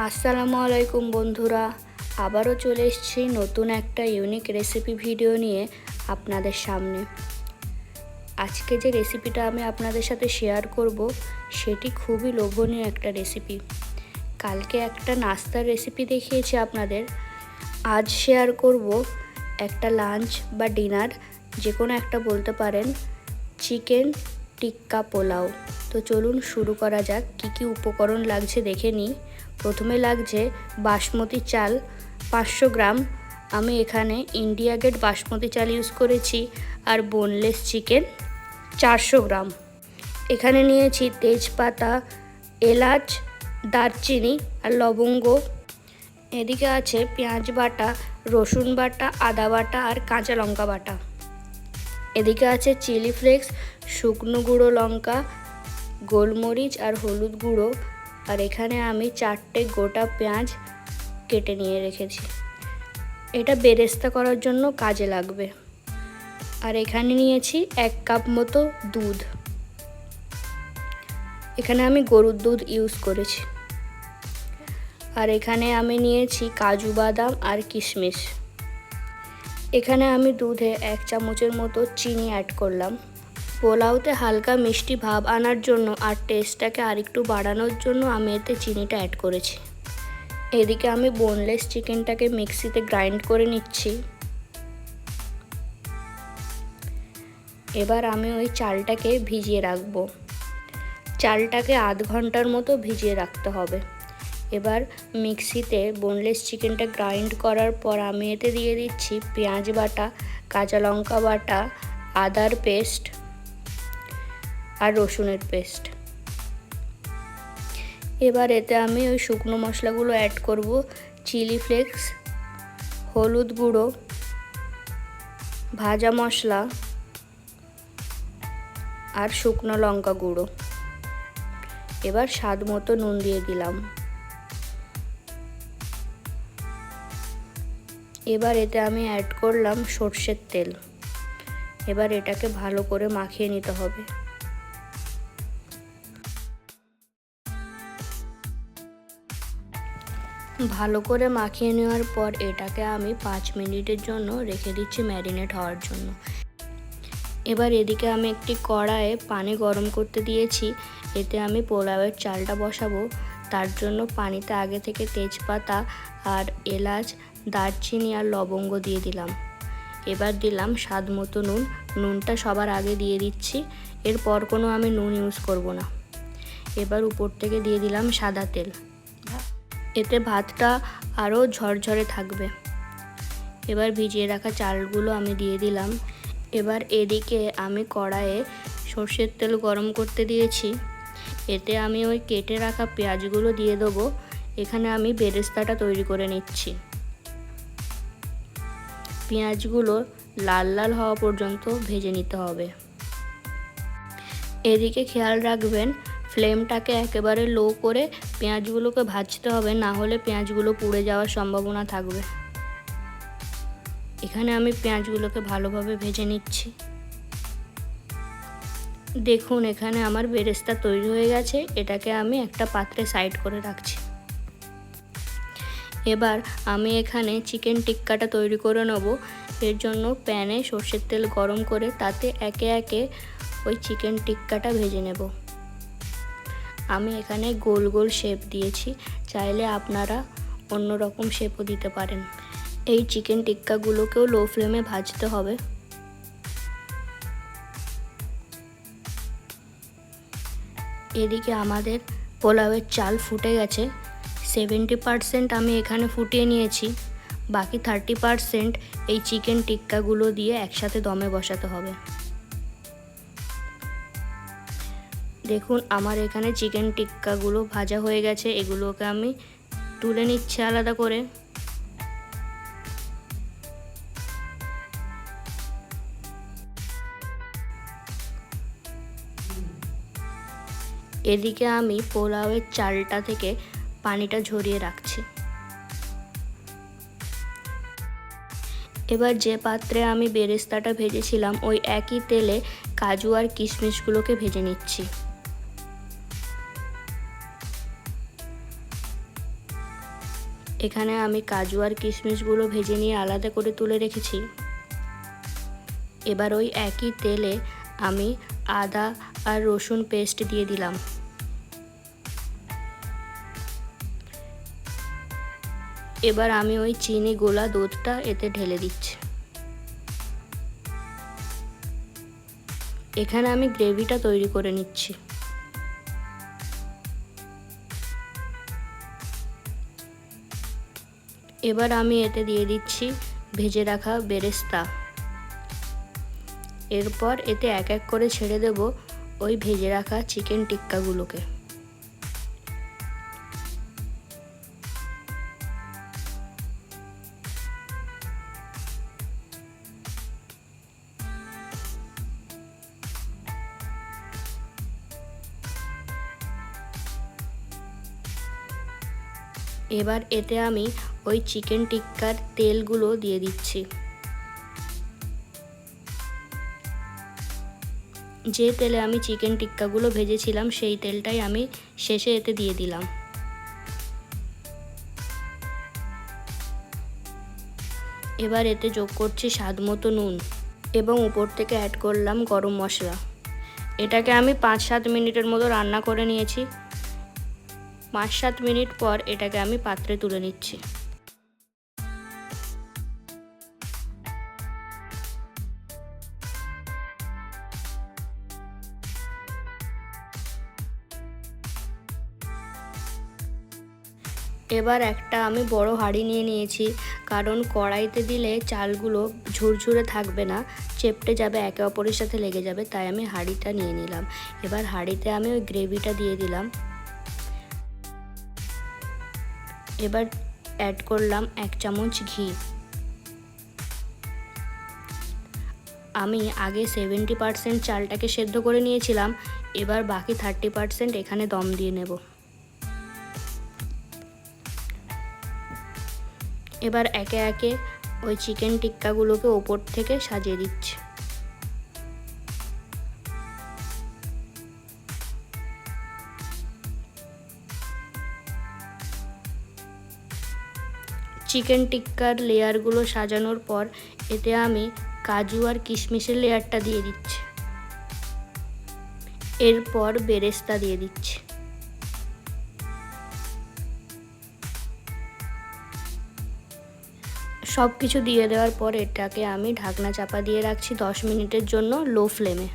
আসসালামু আলাইকুম বন্ধুরা, আবারও চলে এসেছি নতুন একটা ইউনিক রেসিপি ভিডিও নিয়ে আপনাদের সামনে। আজকে যে রেসিপিটা আমি আপনাদের সাথে শেয়ার করব সেটি খুবই লোভনীয় একটা রেসিপি। কালকে একটা নাস্তার রেসিপি দেখিয়েছি আপনাদের, আজ শেয়ার করব একটা লাঞ্চ বা ডিনার, যে কোনো একটা বলতে পারেন, চিকেন টিক্কা পোলাও। তো চলুন শুরু করা যাক। কি কি উপকরণ লাগছে দেখে নিই। প্রথমে লাগছে বাসমতি চাল 500 গ্রাম। আমি এখানে ইন্ডিয়া গেট বাসমতি চাল ইউজ করেছি। আর বোনলেস চিকেন 400 গ্রাম। এখানে নিয়েছি তেজপাতা, এলাচ, দারচিনি আর লবঙ্গ। এদিকে আছে পেঁয়াজ বাটা, রসুন বাটা, আদা বাটা আর কাঁচা লঙ্কা বাটা। এদিকে আছে চিলি ফ্লেক্স, শুকনো গুঁড়ো লঙ্কা, গোলমরিচ আর হলুদ গুঁড়ো। আর এখানে আমি 4টে গোটা পেঁয়াজ কেটে নিয়ে রেখেছি, এটা বেরেস্তা করার জন্য কাজে লাগবে। আর এখানে নিয়েছি 1 কাপ মতো দুধ, এখানে আমি গরুর দুধ ইউজ করেছি। আর এখানে আমি নিয়েছি কাজু বাদাম আর কিশমিশ। এখানে আমি দুধে 1 চামচের মতো চিনি অ্যাড করলাম। পোলাওতে হালকা মিষ্টি ভাব আনার জন্য আর টেস্টটাকে আরেকটু বাড়ানোর জন্য আমি এতে চিনিটা অ্যাড করেছি। এদিকে আমি বোনলেস চিকেনটাকে মিক্সিতে গ্রাইন্ড করে নিচ্ছি। এবার আমি ওই চালটাকে ভিজিয়ে রাখবো। চালটাকে আধ ঘন্টার মতো ভিজিয়ে রাখতে হবে। এবার মিক্সিতে বোনলেস চিকেনটা গ্রাইন্ড করার পর আমি এতে দিয়ে দিচ্ছি পেঁয়াজ বাটা, কাঁচা লঙ্কা বাটা, আদার পেস্ট আর রসুনের পেস্ট। এবার এতে আমি ওই শুকনো মশলাগুলো অ্যাড করব। চিলি ফ্লেক্স, হলুদ গুঁড়ো, ভাজা মশলা আর শুকনো লঙ্কা গুঁড়ো। এবার স্বাদ মতো নুন দিয়ে দিলাম। এবার এতে আমি অ্যাড করলাম সর্ষের তেল। এবার এটাকে ভালো করে মাখিয়ে নিতে হবে। ভালো করে মাখিয়ে নেওয়ার পর এটাকে আমি 5 মিনিটের জন্য রেখে দিচ্ছি ম্যারিনেট হওয়ার জন্য। এবার এদিকে আমি একটি কড়াইয়ে পানি গরম করতে দিয়েছি। এতে আমি পোলাওয়ের চালটা বসাবো। তার জন্য পানিতে আগে থেকে তেজপাতা আর এলাচ, দারচিনি আর লবঙ্গ দিয়ে দিলাম। এবার দিলাম স্বাদ মতো নুন। নুনটা সবার আগে দিয়ে দিচ্ছি, এরপর কোনো আমি নুন ইউজ করব না। এবার উপর থেকে দিয়ে দিলাম সাদা তেল, এতে ভাতটা আরও ঝরঝরে থাকবে। এবার ভিজিয়ে রাখা চালগুলো আমি দিয়ে দিলাম। এবার এদিকে আমি কড়াইয়ে সর্ষের তেল গরম করতে দিয়েছি। এতে আমি ওই কেটে রাখা পেঁয়াজগুলো দিয়ে দেবো। এখানে আমি বেরেস্তাটা তৈরি করে নিচ্ছি। পেঁয়াজগুলো লাল লাল হওয়া পর্যন্ত ভেজে নিতে হবে। এদিকে খেয়াল রাখবেন ফ্লেমটাকে একেবারে লো করে পেঁয়াজগুলোকে ভাজতে হবে, না হলে পেঁয়াজগুলো পুড়ে যাওয়ার সম্ভাবনা থাকবে। এখানে আমি পেঁয়াজগুলোকে ভালোভাবে ভেজে নিচ্ছি। দেখুন এখানে আমার বেরেস্তা তৈরি হয়ে গেছে। এটাকে আমি একটা পাত্রে সাইড করে রাখছি। এবার আমি এখানে চিকেন টিক্কাটা তৈরি করে নেব। এর জন্য প্যানে সর্ষের তেল গরম করে তাতে একে একে ওই চিকেন টিক্কাটা ভেজে নেব। আমি এখানে গোল গোল শেপ দিয়েছি, চাইলে আপনারা অন্য রকম শেপও দিতে পারেন। এই চিকেন টিক্কাগুলোকেও লো ফ্লেমে ভাজতে হবে। এদিকে আমাদের পোলাওয়ের চাল ফুটে গেছে। 70% আমি এখানে ফুটিয়ে নিয়েছি, বাকি 30% এই চিকেন টিক্কাগুলো দিয়ে একসাথে দমে বসাতে হবে। দেখুন আমার এখানে চিকেন টিক্কাগুলো ভাজা হয়ে গেছে। এগুলোকে আমি তুলে নিচ্ছি আলাদা করে। এদিকে আমি পোলাওয়ের চালটা থেকে পানিটা ঝরিয়ে রাখছি। এবার যে পাত্রে আমি বেরেস্তাটা ভেজেছিলাম ওই একই তেলে কাজু আর কিশমিশগুলোকে ভেজে নিচ্ছি। এখানে আমি কাজু আর কিশমিশগুলো ভেজে নিয়ে আলাদা করে তুলে রেখেছি। এবার ওই একই তেলে আমি আদা আর রসুন পেস্ট দিয়ে দিলাম। এবার আমি ওই চিনি গোলা দুধটা এতে ঢেলে দিচ্ছি। এখানে আমি গ্রেভিটা তৈরি করে নিচ্ছি। এবার আমি এতে দিয়ে দিচ্ছি ভেজে রাখা বেরেস্তা। এরপর এতে এক এক করে ছেড়ে দেব ওই ভেজে রাখা চিকেন টিক্কাগুলোকে। এবার এতে আমি ওই চিকেন টিক্কার তেলগুলো দিয়ে দিচ্ছি। যে তেলে আমি চিকেন টিক্কাগুলো ভেজেছিলাম সেই তেলটাই আমি শেষে এতে দিয়ে দিলাম। এবার এতে যোগ করছি স্বাদ মতো নুন এবং উপর থেকে অ্যাড করলাম গরম মশলা। এটাকে আমি 5-7 মিনিটের মতো রান্না করে নিয়েছি। 5-7 মিনিট পর এটাকে আমি পাত্রে তুলে নিচ্ছি। এবার একটা আমি বড় হাঁড়ি নিয়ে নিয়েছি, কারণ কড়াইতে দিলে চালগুলো ঝুরঝুরে থাকবে না, চেপটে যাবে, একে অপরের সাথে লেগে যাবে, তাই আমি হাঁড়িটা নিয়ে নিলাম। এবার হাঁড়িতে আমি ওই গ্রেভিটা দিয়ে দিলাম। এবার অ্যাড করলাম 1 চামচ ঘি। আমি আগে 70% চালটাকে সেদ্ধ করে নিয়েছিলাম, এবার বাকি 30% এখানে দম দিয়ে নেব। এবার একে একে ওই চিকেন টিক্কাগুলোকে ওপর থেকে সাজিয়ে দিচ্ছি। চিকেন টিক্কার লেয়ারগুলো সাজানোর পর এতে আমি কাজু আর কিশমিশের লেয়ারটা দিয়ে দিচ্ছি। এরপর বেরেস্তা দিয়ে দিচ্ছি। সব কিছু দিয়ে দেওয়ার পর এটাকে আমি ঢাকনা চাপা দিয়ে রাখছি 10 মিনিটের জন্য লো ফ্লেমে।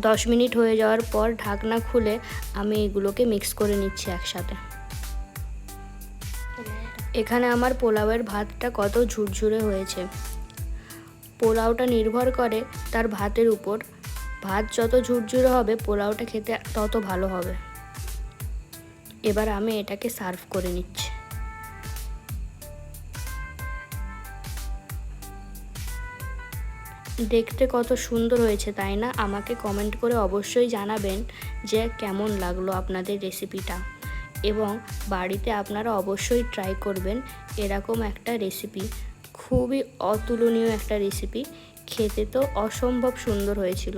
10 মিনিট হয়ে যাওয়ার পর ঢাকনা খুলে আমি এগুলোকে মিক্স করে নিচ্ছি একসাথে। এখানে আমার পোলাওয়ের ভাতটা কত ঝুরঝুরে হয়েছে। পোলাওটা নির্ভর করে তার ভাতের উপর। ভাত যত ঝুরঝুরে হবে পোলাওটা খেতে তত ভালো হবে। এবার আমি এটাকে সার্ভ করে নিচ্ছি। দেখতে কত সুন্দর হয়েছে তাই না? আমাকে কমেন্ট করে অবশ্যই জানাবেন যে কেমন লাগলো আপনাদের রেসিপিটা, এবং বাড়িতে আপনারা অবশ্যই ট্রাই করবেন এরকম একটা রেসিপি। খুবই অতুলনীয় একটা রেসিপি, খেতে তো অসম্ভব সুন্দর হয়েছিল।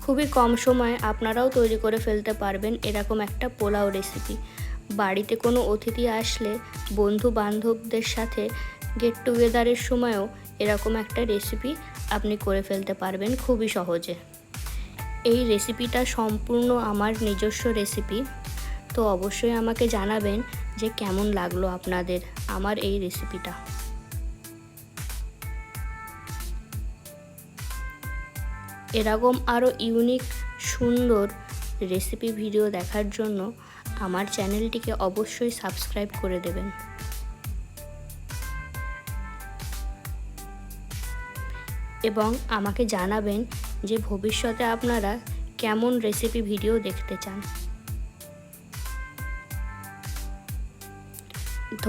খুবই কম সময়ে আপনারাও তৈরি করে ফেলতে পারবেন এরকম একটা পোলাও রেসিপি। বাড়িতে কোনো অতিথি আসলে, বন্ধু বান্ধবদের সাথে গেট টুগেদারের সময়ও এরকম একটা রেসিপি আপনি করে ফেলতে পারবেন খুবই সহজে। এই রেসিপিটা সম্পূর্ণ আমার নিজস্ব রেসিপি, তো অবশ্যই আমাকে জানাবেন যে কেমন লাগলো আপনাদের আমার এই রেসিপিটা। এরকম আরও ইউনিক সুন্দর রেসিপি ভিডিও দেখার জন্য আমার চ্যানেলটিকে অবশ্যই সাবস্ক্রাইব করে দেবেন। এবং আমাকে জানাবেন যে ভবিষ্যতে আপনারা কেমন রেসিপি ভিডিও দেখতে চান।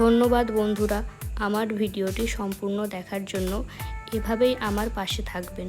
ধন্যবাদ বন্ধুরা আমার ভিডিওটি সম্পূর্ণ দেখার জন্য। এভাবেই আমার পাশে থাকবেন।